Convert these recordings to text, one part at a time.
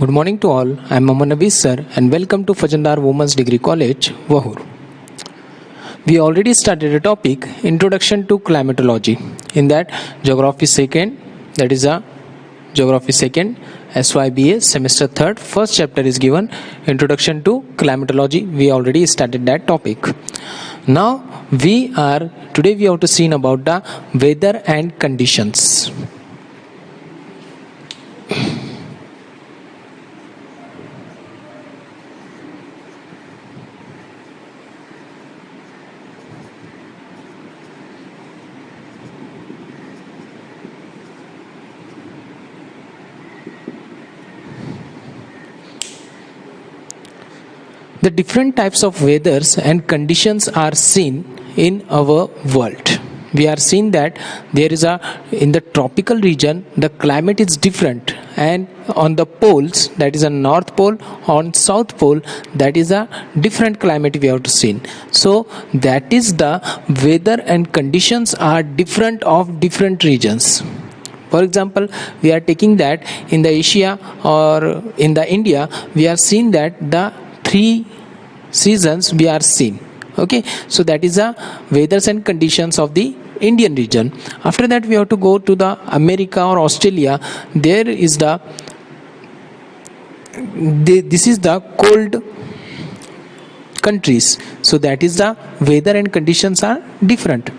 Good morning to all. I am Aman Navees sir and welcome to Fajandar Women's Degree College, Vahur. We already started a topic, Introduction to Climatology. In that, Geography second, that is a Geography second, SYBA semester third, first chapter is given, Introduction to Climatology. We already started that topic. Now, today we have to see about the weather and conditions. The different types of weathers and conditions are seen in our world. We are seeing that in the tropical region, the climate is different, and on the poles, that is a north pole, on south pole, that is a different climate we have to see. So that is the weather and conditions are different of different regions. For example, we are taking that in the Asia or in the India, we are seeing that the three seasons we are seeing. Okay, so that is the weathers and conditions of the Indian region. After that, we have to go to the America or Australia. There is this is the cold countries. So that is the weather and conditions are different.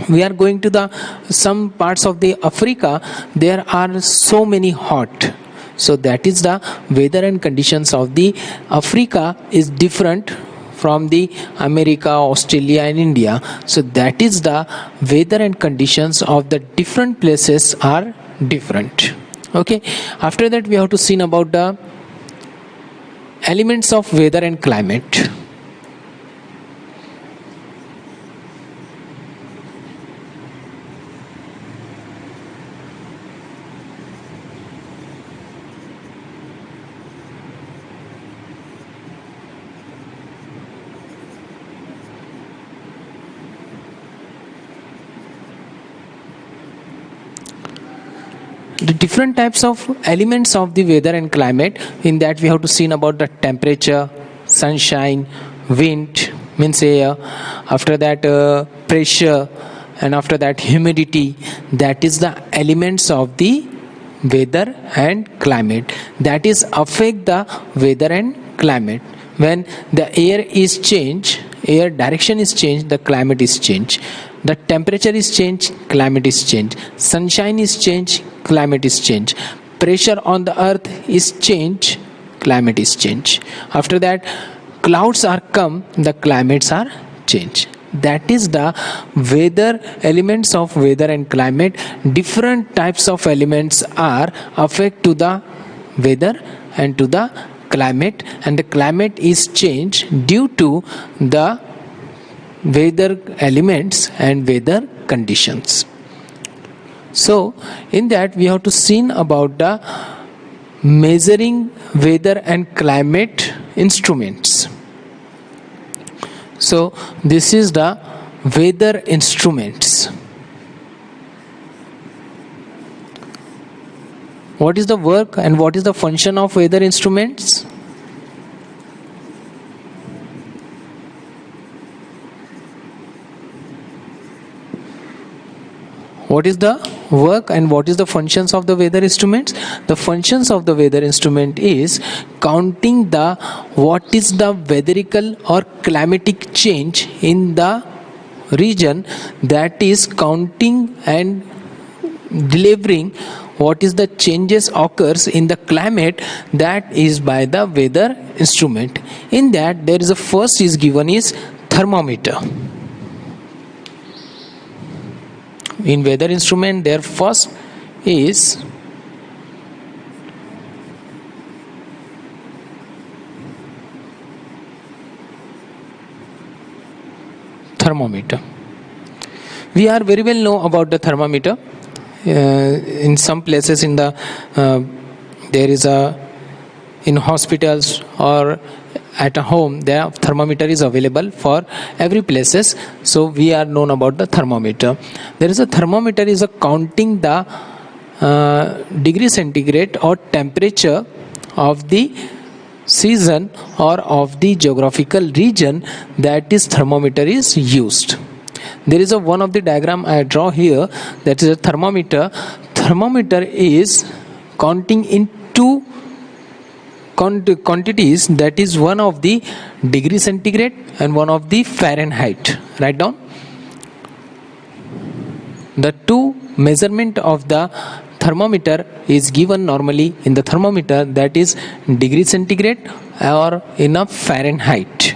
We are going to some parts of the Africa. There are so many hot. So that is the weather and conditions of the Africa is different from the America, Australia and India. So that is the weather and conditions of the different places are different. Okay. After that, we have to see about the elements of weather and climate. The different types of elements of the weather and climate, in that we have to see about the temperature, sunshine, wind means air, after that pressure, and after that humidity. That is the elements of the weather and climate that is affect the weather and climate. When the air is changed, air direction is changed, the climate is changed. The temperature is changed, climate is changed. Sunshine is changed, climate is changed. Pressure on the earth is changed, climate is changed. After that, clouds are come, the climates are changed. That is the weather, elements of weather and climate. Different types of elements are affect to the weather and to the climate, and the climate is changed due to the weather elements and weather conditions. So in that, we have to see about the measuring weather and climate instruments. So this is the weather instruments. What is the work and what is the function of weather instruments? What is the work and what is the functions of the weather instruments? The functions of the weather instrument is counting what is the weatherical or climatic change in the region, that is counting and delivering what is the changes occurs in the climate, that is by the weather instrument. In that, there is a first is given is thermometer. In weather instrument, their first is thermometer. We are very well know about the thermometer. In some places there is in hospitals or at a home, the thermometer is available for every places. So we are known about the thermometer. There is a thermometer is a counting the degree centigrade or temperature of the season or of the geographical region that is thermometer is used. There is a one of the diagram I draw here, that is a thermometer. Thermometer is counting in two quantities, that is one of the degree centigrade and one of the Fahrenheit. Write down the two measurement of the thermometer is given normally in the thermometer, that is degree centigrade or in a Fahrenheit.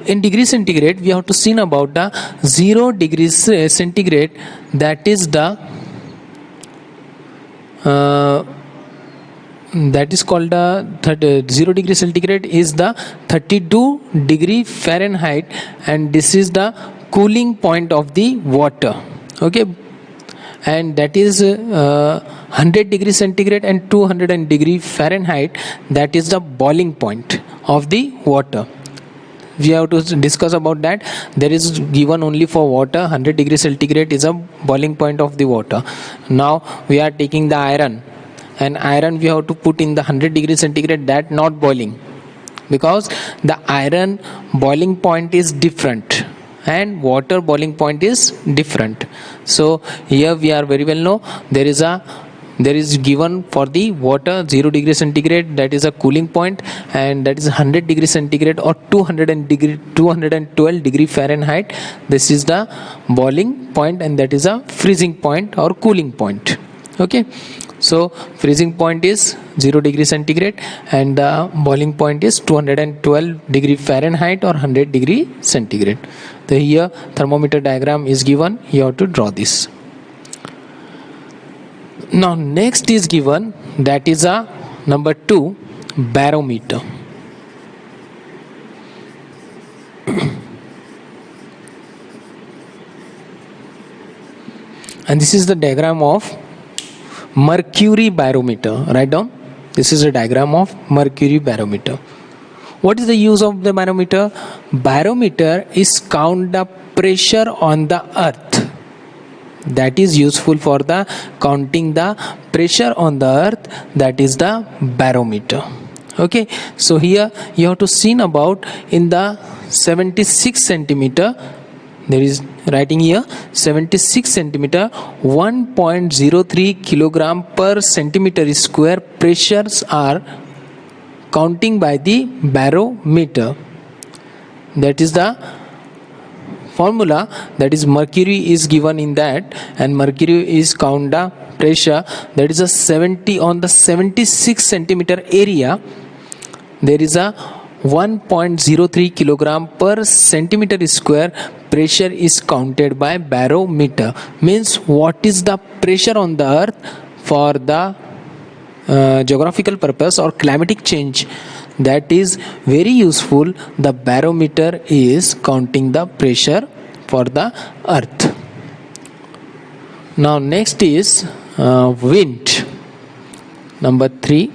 In degree centigrade we have to see about the 0 degrees centigrade, that is the that is called the 0 degree centigrade is the 32 degree Fahrenheit, and this is the cooling point of the water. Okay, and that is 100 degree centigrade and 200 degree Fahrenheit, that is the boiling point of the water. We have to discuss about that. There is given only for water 100 degree centigrade is a boiling point of the water. Now we are taking the iron, and iron we have to put in the 100 degree centigrade, that not boiling, because the iron boiling point is different and water boiling point is different. So here we are very well know there is given for the water 0 degree centigrade, that is a cooling point, and that is 100 degree centigrade or 212 degree Fahrenheit, this is the boiling point, and that is a freezing point or cooling point. Okay, so freezing point is 0 degree centigrade and the boiling point is 212 degree Fahrenheit or 100 degree centigrade. The here thermometer diagram is given, you have to draw this. Now next is given, that is a number 2, barometer. And this is the diagram of mercury barometer. Write down, this is a diagram of mercury barometer. What is the use of the barometer? Barometer is count the pressure on the earth. That is useful for the counting the pressure on the earth, that is the barometer. Okay, so here you have to see about in the 76 centimeter, there is writing here 76 centimeter 1.03 kilogram per centimeter square pressures are counting by the barometer. That is the formula, that is mercury is given in that, and mercury is count the pressure, that is a 70 on the 76 centimeter area, there is a 1.03 kilogram per centimeter square pressure is counted by barometer. Means what is the pressure on the earth for the geographical purpose or climatic change, that is very useful. The barometer is counting the pressure for the earth. Now next is wind, number 3.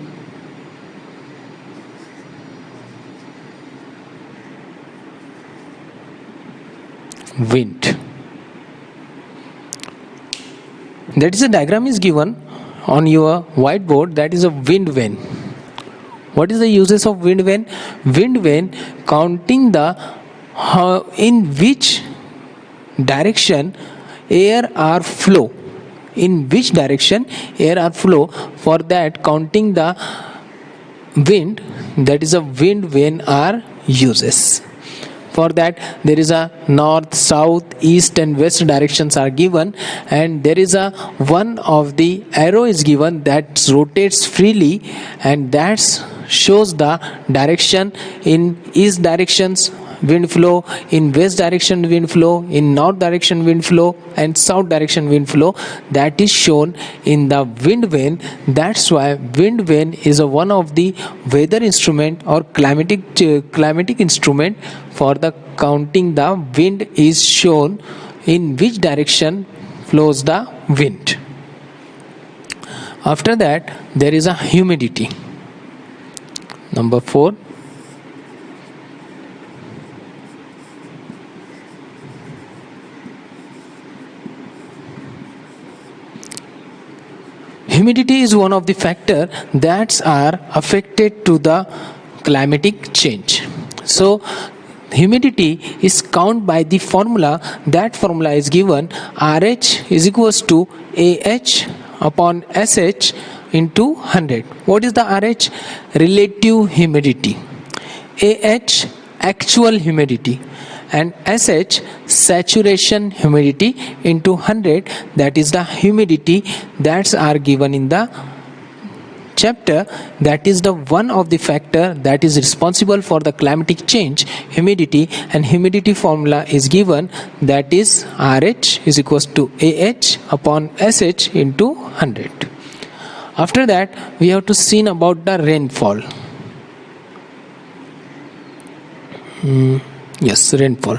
Wind, that is a diagram is given on your whiteboard, that is a wind vane. What is the uses of wind vane? Wind vane counting the in which direction air are flow, in which direction air are flow, for that counting the wind, that is a wind vane are uses. For that there is a north, south, east and west directions are given, and there is a one of the arrow is given that rotates freely, and that shows the direction. In east directions wind flow, in west direction wind flow, in north direction wind flow and south direction wind flow, that is shown in the wind vane. That's why wind vane is a one of the weather instrument or climatic instrument for the counting the wind is shown in which direction flows the wind. After that there is a humidity, number 4. humidity is one of the factor that are affected to the climatic change. So humidity is counted by the formula. That formula is given RH is equals to AH upon SH into 100. What is the RH? Relative humidity. AH actual humidity, and SH saturation humidity into 100, that is the humidity that are given in the chapter. That is the one of the factor that is responsible for the climatic change, humidity, and humidity formula is given, that is RH is equals to AH upon SH into 100. After that we have to see about the rainfall. Yes, rainfall.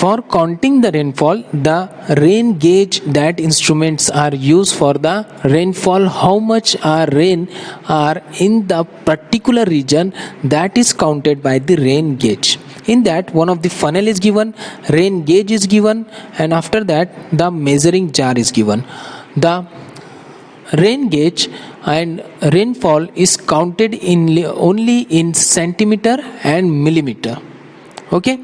For counting the rainfall, the rain gauge that instruments are used for the rainfall, how much rain are in the particular region, that is counted by the rain gauge. In that, one of the funnel is given, rain gauge is given, and after that the measuring jar is given. The rain gauge and rainfall is counted in only in centimeter and millimeter. Okay,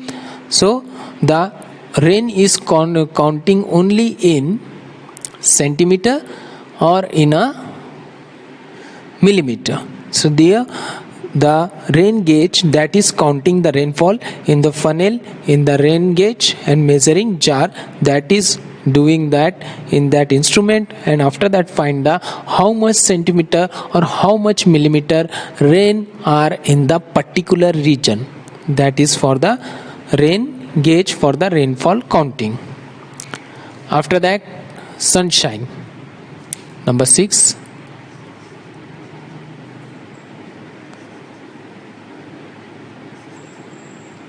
so the rain is counting only in centimeter or in a millimeter. So there the rain gauge that is counting the rainfall in the funnel, in the rain gauge and measuring jar, that is doing that in that instrument, and after that find the how much centimeter or how much millimeter rain are in the particular region. That is for the rain gauge for the rainfall counting. After that, sunshine. Number 6.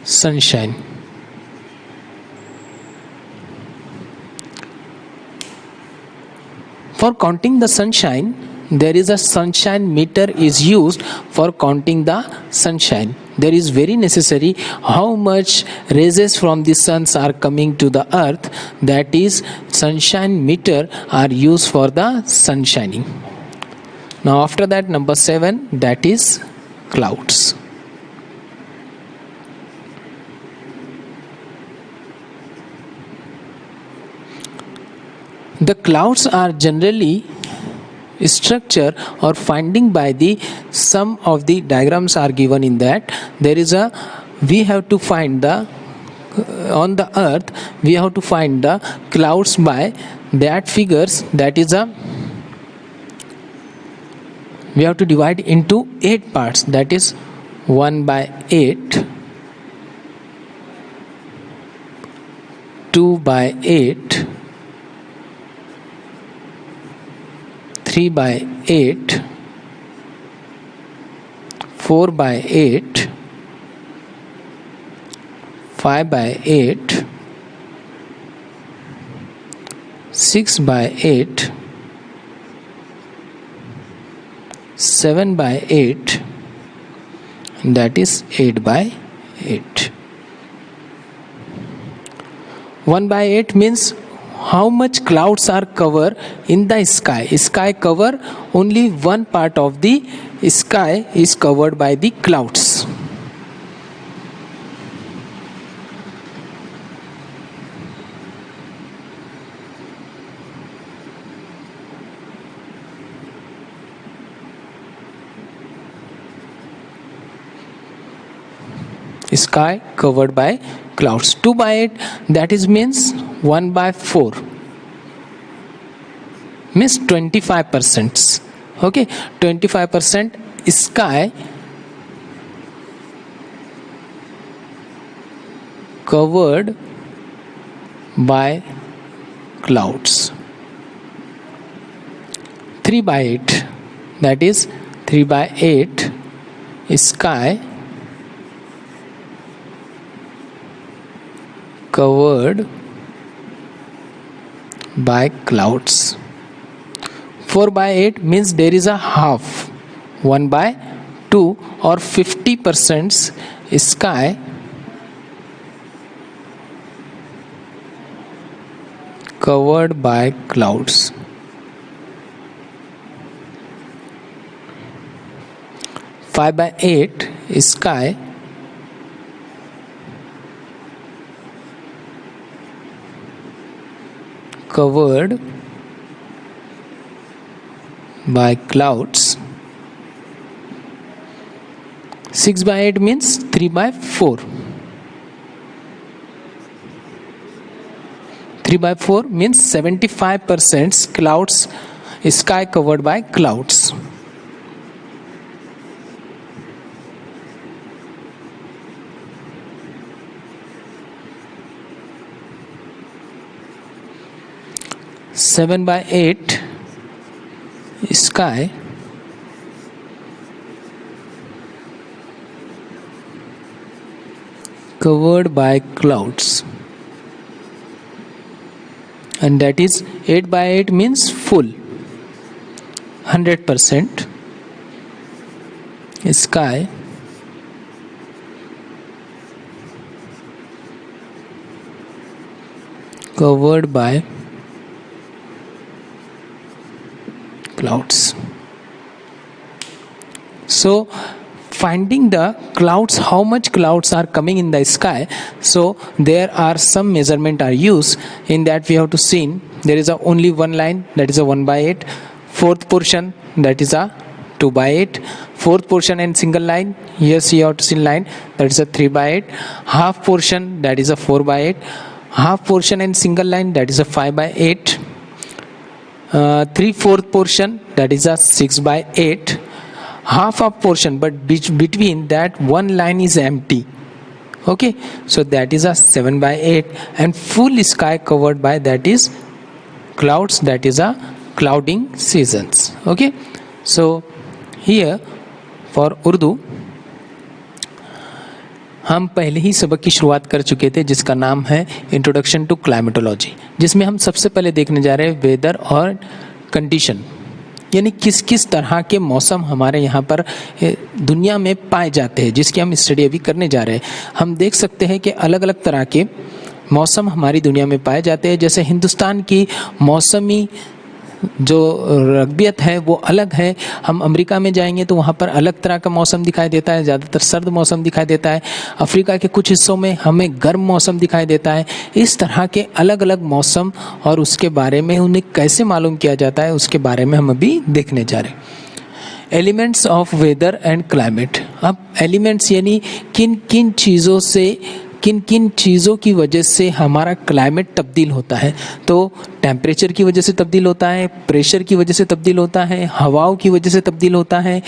Sunshine. For counting the sunshine, there is a sunshine meter is used for counting the sunshine. There is very necessary how much rays from the suns are coming to the earth, that is sunshine meter are used for the sunshining. Now after that, number 7, that is clouds. The clouds are generally structure or finding by the some of the diagrams are given in that. There is a, we have to find the on the earth we have to find the clouds by that figures, that is a, we have to divide into 8 parts, that is 1 by 8, 2 by 8, 3 by 8, 4 by 8, 5 by 8, 6 by 8, 7 by 8, and that is 8 by 8. 1 by 8 means how much clouds are covered in the sky. Sky cover only one part of the sky is covered by the clouds. Sky covered by clouds. 2 by 8, that is means 1 by 4 means 25%. Okay, 25% sky covered by clouds. 3 by 8, that is 3 by 8 sky covered by clouds. 4 by 8 means there is a half. 1/2 और 50% sky covered by clouds. 5/8 sky covered by clouds. 6/8 means 3/4. 3/4 means 75% clouds, sky covered by clouds. Seven by eight sky covered by clouds, and that is 8/8 means full 100% sky covered by clouds. So finding the clouds, how much clouds are coming in the sky, so there are some measurement are used. In that we have to see there is a only one line, that is a 1/8. Fourth portion, that is a 2/8. Fourth portion and single line, yes you have to see line, that is a 3/8. Half portion, that is a 4/8. Half portion and single line, that is a 5/8. 3/4 portion, that is a 6/8. Half of portion, but between that one line is empty, okay, so that is a 7/8. And full sky covered by, that is clouds, that is a clouding seasons. Okay, so here for Urdu हम पहले ही सबक की शुरुआत कर चुके थे जिसका नाम है इंट्रोडक्शन टू क्लाइमेटोलॉजी, जिसमें हम सबसे पहले देखने जा रहे हैं वेदर और कंडीशन, यानी किस किस तरह के मौसम हमारे यहाँ पर दुनिया में पाए जाते हैं, जिसकी हम स्टडी अभी करने जा रहे हैं। हम देख सकते हैं कि अलग अलग तरह के मौसम हमारी दुनिया में पाए जाते हैं। जैसे हिंदुस्तान की मौसमी जो रकबियत है वो अलग है। हम अमेरिका में जाएंगे तो वहाँ पर अलग तरह का मौसम दिखाई देता है, ज़्यादातर सर्द मौसम दिखाई देता है। अफ्रीका के कुछ हिस्सों में हमें गर्म मौसम दिखाई देता है। इस तरह के अलग अलग मौसम और उसके बारे में उन्हें कैसे मालूम किया जाता है उसके बारे में हम अभी देखने जा रहे हैं। Elements of weather and climate. अब एलिमेंट्स यानी किन किन चीज़ों से, किन किन चीज़ों की वजह से हमारा क्लाइमेट तब्दील होता है। तो टेम्परेचर की वजह से तब्दील होता है, प्रेशर की वजह से तब्दील होता है, हवाओं की वजह से तब्दील होता है,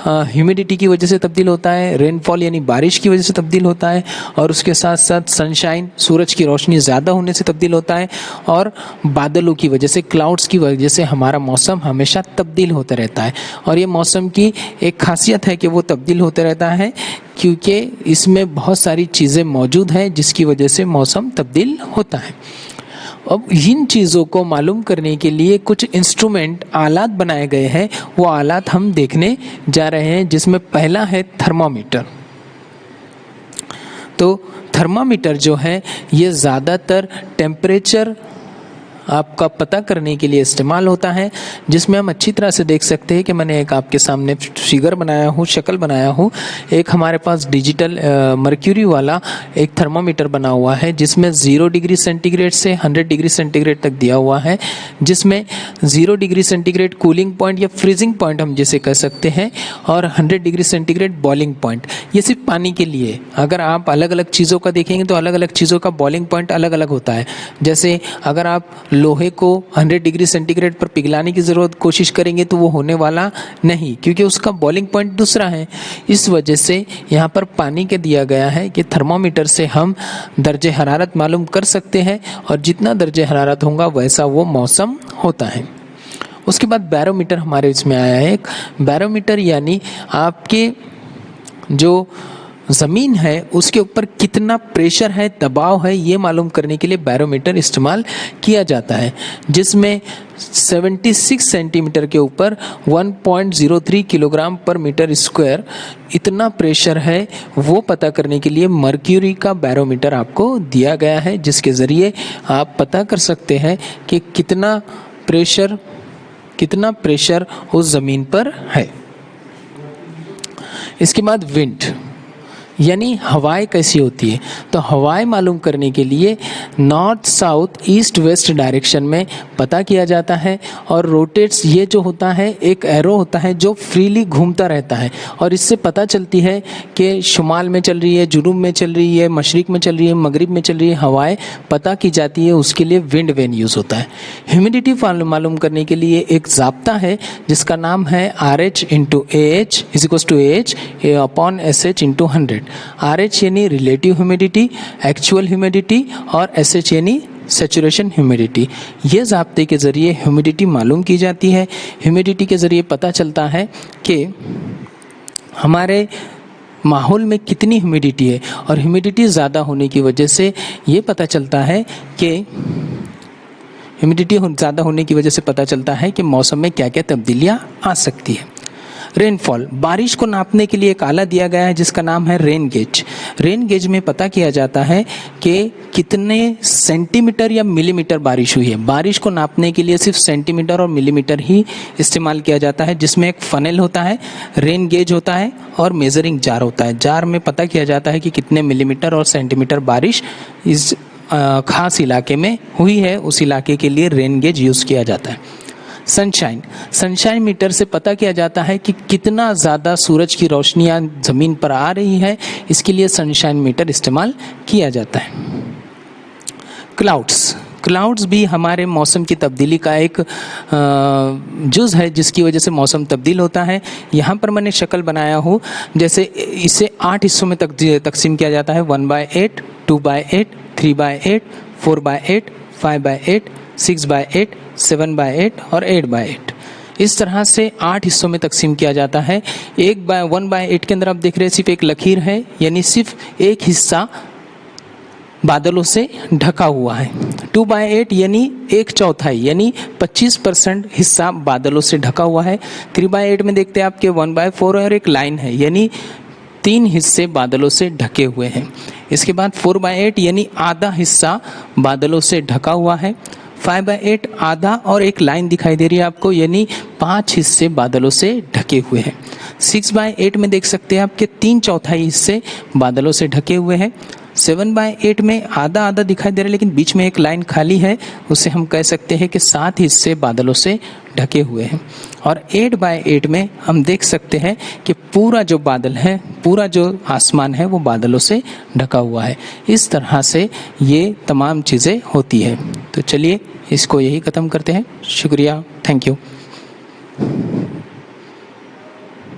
ह्यूमिडिटी की वजह से तब्दील होता है, रेनफॉल यानी बारिश की वजह से तब्दील होता है, और उसके साथ साथ सनशाइन, सूरज की रोशनी ज़्यादा होने से तब्दील होता है, और बादलों की वजह से, क्लाउड्स की वजह से हमारा मौसम हमेशा तब्दील होता रहता है। और ये मौसम की एक खासियत है कि वो तब्दील होता रहता है क्योंकि इसमें बहुत सारी चीज़ें मौजूद हैं जिसकी वजह से मौसम तब्दील होता है। अब इन चीज़ों को मालूम करने के लिए कुछ इंस्ट्रूमेंट, आलात बनाए गए हैं। वो आलात हम देखने जा रहे हैं, जिसमें पहला है थर्मामीटर। तो थर्मामीटर जो है ये ज़्यादातर टेम्परेचर आपका पता करने के लिए इस्तेमाल होता है, जिसमें हम अच्छी तरह से देख सकते हैं कि मैंने एक आपके सामने फिगर बनाया हूँ, शक्ल बनाया हूँ। एक हमारे पास डिजिटल मर्क्यूरी वाला एक थर्मामीटर बना हुआ है जिसमें 0 डिग्री सेंटीग्रेड से 100 डिग्री सेंटीग्रेड तक दिया हुआ है, जिसमें 0 डिग्री सेंटीग्रेड कूलिंग पॉइंट या फ्रीजिंग पॉइंट हम जिसे कह सकते हैं, और 100 डिग्री सेंटीग्रेड बॉइलिंग पॉइंट। ये सिर्फ पानी के लिए। अगर आप अलग अलग चीज़ों का देखेंगे तो अलग अलग चीज़ों का बॉइलिंग पॉइंट अलग अलग होता है। जैसे अगर आप लोहे को 100 डिग्री सेंटीग्रेड पर पिघलाने की ज़रूरत कोशिश करेंगे तो वो होने वाला नहीं, क्योंकि उसका बॉइलिंग पॉइंट दूसरा है। इस वजह से यहाँ पर पानी के दिया गया है कि थर्मामीटर से हम दर्जे हरारत मालूम कर सकते हैं, और जितना दर्जे हरारत होगा वैसा वो मौसम होता है। उसके बाद बैरोमीटर हमारे इसमें आया है। एक बैरोमीटर यानी आपके जो ज़मीन है उसके ऊपर कितना प्रेशर है, दबाव है, ये मालूम करने के लिए बैरोमीटर इस्तेमाल किया जाता है, जिसमें 76 सेंटीमीटर के ऊपर 1.03 किलोग्राम पर मीटर स्क्वायर इतना प्रेशर है, वो पता करने के लिए मर्क्यूरी का बैरोमीटर आपको दिया गया है, जिसके ज़रिए आप पता कर सकते हैं कि कितना प्रेशर उस ज़मीन पर है। इसके बाद विंड यानी हवाएं कैसी होती है, तो हवाएं मालूम करने के लिए north south east west direction में पता किया जाता है। और रोटेट्स, ये जो होता है एक एरो होता है जो फ्रीली घूमता रहता है, और इससे पता चलती है कि शुमाल में चल रही है, जुनूब में चल रही है, मशरिक में चल रही है, मगरिब में चल रही है, हवाएं पता की जाती है। उसके लिए विंड वेन यूज़ होता है। ह्यूमिडिटी मालूम करने के लिए एक ज़ाब्ता है जिसका नाम है RH into AH is equal to AH upon SH into 100। RH यानी रिलेटिव ह्यूमिडिटी, एक्चुअल ह्यूमिडिटी, और SH यानी सैचुरेशन ह्यूमिडिटी। ये ज़ाब्ते के ज़रिए ह्यूमिडिटी मालूम की जाती है। ह्यूमिडिटी के ज़रिए पता चलता है कि हमारे माहौल में कितनी ह्यूमिडिटी है, और ह्यूमिडिटी ज़्यादा होने की वजह से ये पता चलता है कि ह्यूमिडिटी ज़्यादा होने की वजह से पता चलता है कि मौसम में क्या क्या तब्दीलियाँ आ सकती है। रेनफॉल, बारिश को नापने के लिए एक आला दिया गया है जिसका नाम है रेन गेज। रेन गेज में पता किया जाता है कि कितने सेंटीमीटर या मिलीमीटर बारिश हुई है। बारिश को नापने के लिए सिर्फ सेंटीमीटर और मिलीमीटर ही इस्तेमाल किया जाता है, जिसमें एक फनेल होता है, रेन गेज होता है और मेजरिंग जार होता है। जार में पता किया जाता है कि कितने मिलीमीटर और सेंटीमीटर बारिश इस खास इलाके में हुई है। उस इलाके के लिए रेन गेज यूज़ किया जाता है। सनशाइन मीटर से पता किया जाता है कि कितना ज़्यादा सूरज की रोशनियाँ ज़मीन पर आ रही है, इसके लिए सनशाइन मीटर इस्तेमाल किया जाता है। क्लाउड्स भी हमारे मौसम की तब्दीली का एक जुज़ है, जिसकी वजह से मौसम तब्दील होता है। यहाँ पर मैंने शक्ल बनाया हूँ, जैसे इसे 8 हिस्सों में तकसीम किया जाता है, 1/8, 2/8, 3/8, 4/8, 5/8, 6/8, 7/8 और 8/8। इस तरह से 8 हिस्सों में तकसीम किया जाता है। 1/8 के अंदर आप देख रहे हैं सिर्फ एक लकीर है, यानी सिर्फ एक हिस्सा बादलों से ढका हुआ है। 2/8 यानी 1/4 यानी 25% हिस्सा बादलों से ढका हुआ है। 3/8 में देखते हैं आपके 1/4 और एक लाइन है, यानी 3 हिस्से बादलों से ढके हुए हैं। इसके बाद 4/8 यानी आधा हिस्सा बादलों से ढका हुआ है। 5/8 आधा और एक लाइन दिखाई दे रही है आपको, यानी 5 हिस्से बादलों से ढके हुए हैं। 6/8 में देख सकते हैं आपके 3/4 हिस्से बादलों से ढके हुए हैं। 7/8 में आधा आधा दिखाई दे रहा है, लेकिन बीच में एक लाइन खाली है, उसे हम कह सकते हैं कि 7 हिस्से बादलों से ढके हुए हैं। और 8/8 में हम देख सकते हैं कि पूरा जो बादल है, पूरा जो आसमान है, वो बादलों से ढका हुआ है। इस तरह से ये तमाम चीज़ें होती है। तो चलिए इसको यही ख़त्म करते हैं। शुक्रिया, थैंक यू।